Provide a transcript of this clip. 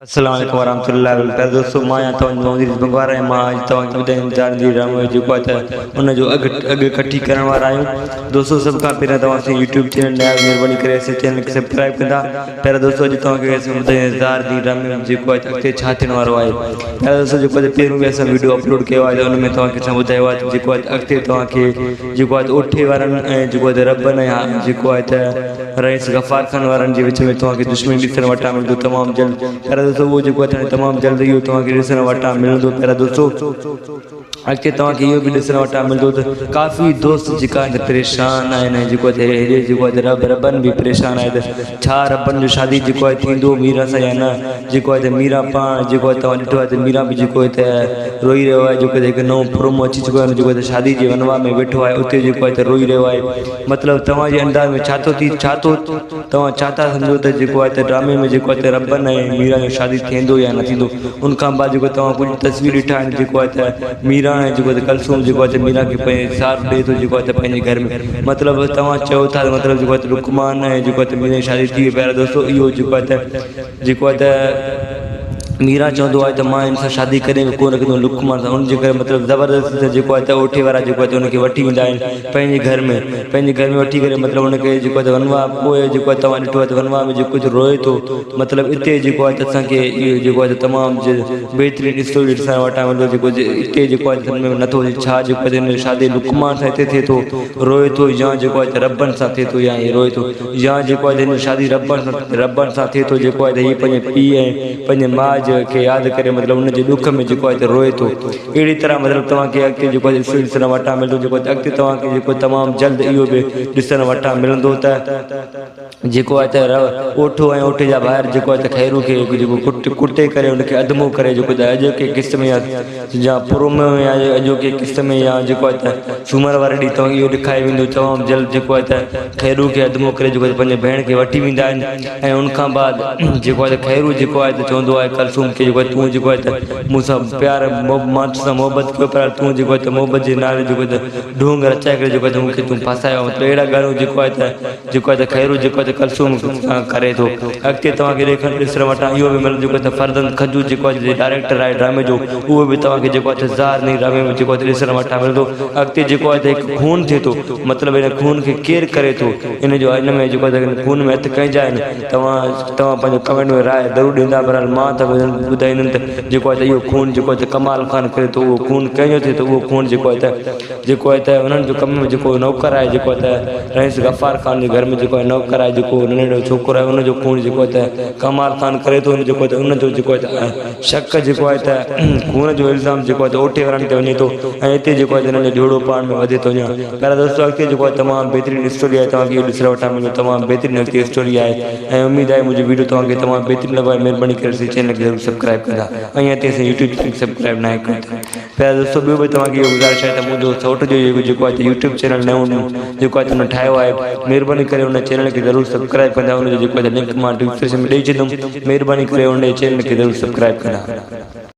अस्सलाम वालेकुम वरहमतुल्लाहि वबरकातुहू। दोस्तों मां या तव्हां मोदी बंगवार ऐं मां अॼु तव्हांखे ॿुधाइण चाहींदी रहां जेको आहे त उनजो अघु कठी करण वारा आहियूं। दोस्तों सभ खां पहिरियों तव्हां असांजी यूट्यूब चैनल नया महिरबानी करे असांजे चैनल खे सब्सक्राइब कंदा। पहिरियों दोस्तों अॼु तव्हांखे असां ॿुधाईंदासीं दी ड्रामे जेको आहे अॻिते छा थियण वारो आहे। पहिरियों दोस्तों जेको आहे पहिरियों बि असां वीडियो अपलोड कयो आहे त उन में तव्हांखे असां ॿुधायो आहे त जेको आहे अॻिते तव्हांखे जेको आहे ओठे वारनि ऐं जेको आहे रबन ऐं जेको आहे त रईस गफ़ार खान वारनि जे विच में तव्हांखे दुश्मनी ॾिसणु वटां मिलंदो तमामु जल्द। पहिरियों दोस्तों उहो जेको आहे तमामु जल्द इहो तव्हांखे ॾिसणु वटां मिलंदो। पहिरियों दोस्तों अॻिते तव्हांखे इहो बि ॾिसणु वटां मिलंदो त काफ़ी दोस्त जेका आहिनि परेशान आहिनि जेको आहे हेॾे जेको आहे रबन बि परेशान आहे त छा रबन जो शादी जेको आहे थींदो मीरा सां या न। जेको आहे त मीरा पाण जेको आहे तव्हां ॾिठो आहे त मीरा बि जेको आहे त रोई रहियो आहे। जेको आहे हिकु नओं प्रोमो अची चुको आहे जेको आहे शादी जे वनवा में वेठो आहे उते जेको आहे त रोई रहियो आहे। मतिलबु तव्हांजे अंदाज़ में तव्हां छा था सम्झो त जेको आहे त ड्रामे में जेको आहे त रबन ऐं मीरा जो शादी थींदो या न थींदो। उनखां बाद जेको तव्हां कुझु तस्वीर ॾिठा आहिनि जेको आहे त मीरा ऐं जेको आहे कलसूम जेको आहे त मीरा खे पंहिंजे साथ ॾिए थो जेको आहे त पंहिंजे घर में। मतिलबु तव्हां चओ था मतिलबु जेको आहे त रुकमान ऐं जेको आहे त मीरा जी शादी थी वई। पहिरियों दोस्तों इहो जेको आहे त मीरा चवंदो आहे त मां हिन सां शादी करे कोन रखंदो लुकमान सां। उनजे करे मतिलबु ज़बरदस्ती जेको आहे त ओठे वारा जेको आहे त उनखे वठी वेंदा आहिनि पंहिंजे घर में वठी करे मतिलबु उनखे जेको आहे त वनवा पोइ जेको आहे तव्हां ॾिठो आहे त वनवा में जेको रोए थो। मतिलबु हिते जेको आहे त असांखे इहो जेको आहे त तमामु बहितरीनु स्टोरी ॾिसणु वटां मिलंदो। जेको हिते जेको आहे सम्झ में नथो अचे छा जेको आहे हिन शादी लुकमान सां हिते थिए थो रोए थो या जेको आहे त रबन सां थिए थो या हीअ रोए थो या जेको आहे हिन शादी रबन सां थिए थो जेको आहे त हीअ पंहिंजे पीउ ऐं पंहिंजे माउ खे यादि करे मतिलबु उनजे ॾुख में जेको आहे त रोए थो। अहिड़ी तरह मतिलबु तव्हांखे अॻिते जेको आहे ॾिसणु वटां मिलंदो। जेको आहे अॻिते तव्हांखे जेको तमामु जल्द इहो बि ॾिसणु वटां मिलंदो त जेको आहे त ओठो ऐं ओठे जा ॿाहिरि जेको आहे त खैरू खे जेको कुटे करे उनखे अधमो करे जेको आहे अॼोके क़िस्त में या प्रोमो में या अॼोके क़िस्त में या जेको आहे त सूमर वारे ॾींहुं तव्हांखे इहो ॾेखारे वेंदो तमामु जल्द जेको आहे त खैरू खे अधमो करे जेको आहे पंहिंजे भेण खे वठी वेंदा आहिनि। ऐं उनखां बाद जेको आहे त खैरू जेको आहे त चवंदो आहे कलसूम खे जेको आहे तूं जेको आहे त मूंसां प्यार मां तोसां मोहबत कयो पर तूं जेको आहे त मोहबत जे नाले जेको आहे त ढोंग रचाए करे जेको आहे त मूंखे तूं फसायो। मतिलबु अहिड़ा ॻाल्हियूं जेको आहे त खैरू जेको आहे त कलसूम करे थो। अॻिते तव्हांखे ॾिसणु वटां इहो बि मिलंदो जेको आहे त फरदन खजू जेको आहे डायरेक्टर आहे ड्रामे जो उहो बि तव्हांखे जेको आहे त ज़ार नहीं ड्रामे में जेको आहे त ॾिसणु वटां मिलंदो। अॻिते जेको आहे त हिकु खून थिए थो मतिलबु हिन खून खे केरु करे थो इन जो हिन में जेको आहे त खून में हथु कंहिंजा आहिनि। तव्हां पंहिंजो कमेंट में राय ज़रूरु ॾींदा। बहरहाल मां त ॿुधाईंदुमि त जेको आहे त इहो खून जेको आहे त कमाल खान करे थो उहो खून कंहिंजो थिए थो। उहो खून जेको आहे त उन्हनि जो कम में जेको नौकर आहे जेको आहे त रईस गफ़ार खान जे घर में जेको आहे नौकर आहे जेको नंढड़ो छोकिरो आहे उनजो खून जेको आहे त कमाल खान करे थो। जेको आहे त उनजो जेको आहे त शक जेको आहे त खून जो इल्ज़ाम जेको आहे त ओठे वारनि ते वञे थो ऐं हिते जेको आहे त हिन जो जोड़ो पाण में वधे थो। पहिरियों दोस्तों अॻिते जेको आहे तमामु बहितरीनु स्टोरी आहे तव्हांखे इहो ॾिसणु वटां मिलंदो। तमामु बहितरीनु अॻिते स्टोरी आहे ऐं उमेदु आहे मुंहिंजी वीडियो तव्हांखे तमामु बहितरीनु लॻो आहे। महिरबानी करे चैनल खे ज़रूरु सब्सक्राइब कंदा ऐं हिते असां यूट्यूब चैनल सब्सक्राइब न कयो। पहिरियों दोस्तों ॿियो बि तव्हांखे इहो गुज़ारिश आहे त मुंहिंजो सौट जो जेको आहे त यूट्यूब चैनल नओं जेको आहे त हुन ठाहियो आहे। महिरबानी करे हुन चैनल खे ज़रूरु सब्सक्राइब कंदा। हुनजो जेको आहे त लिंक मां डिस्क्रिप्शन में ॾेई छॾींदुमि। महिरबानी करे हुन चैनल खे ज़रूरु सब्सक्राइब कंदा।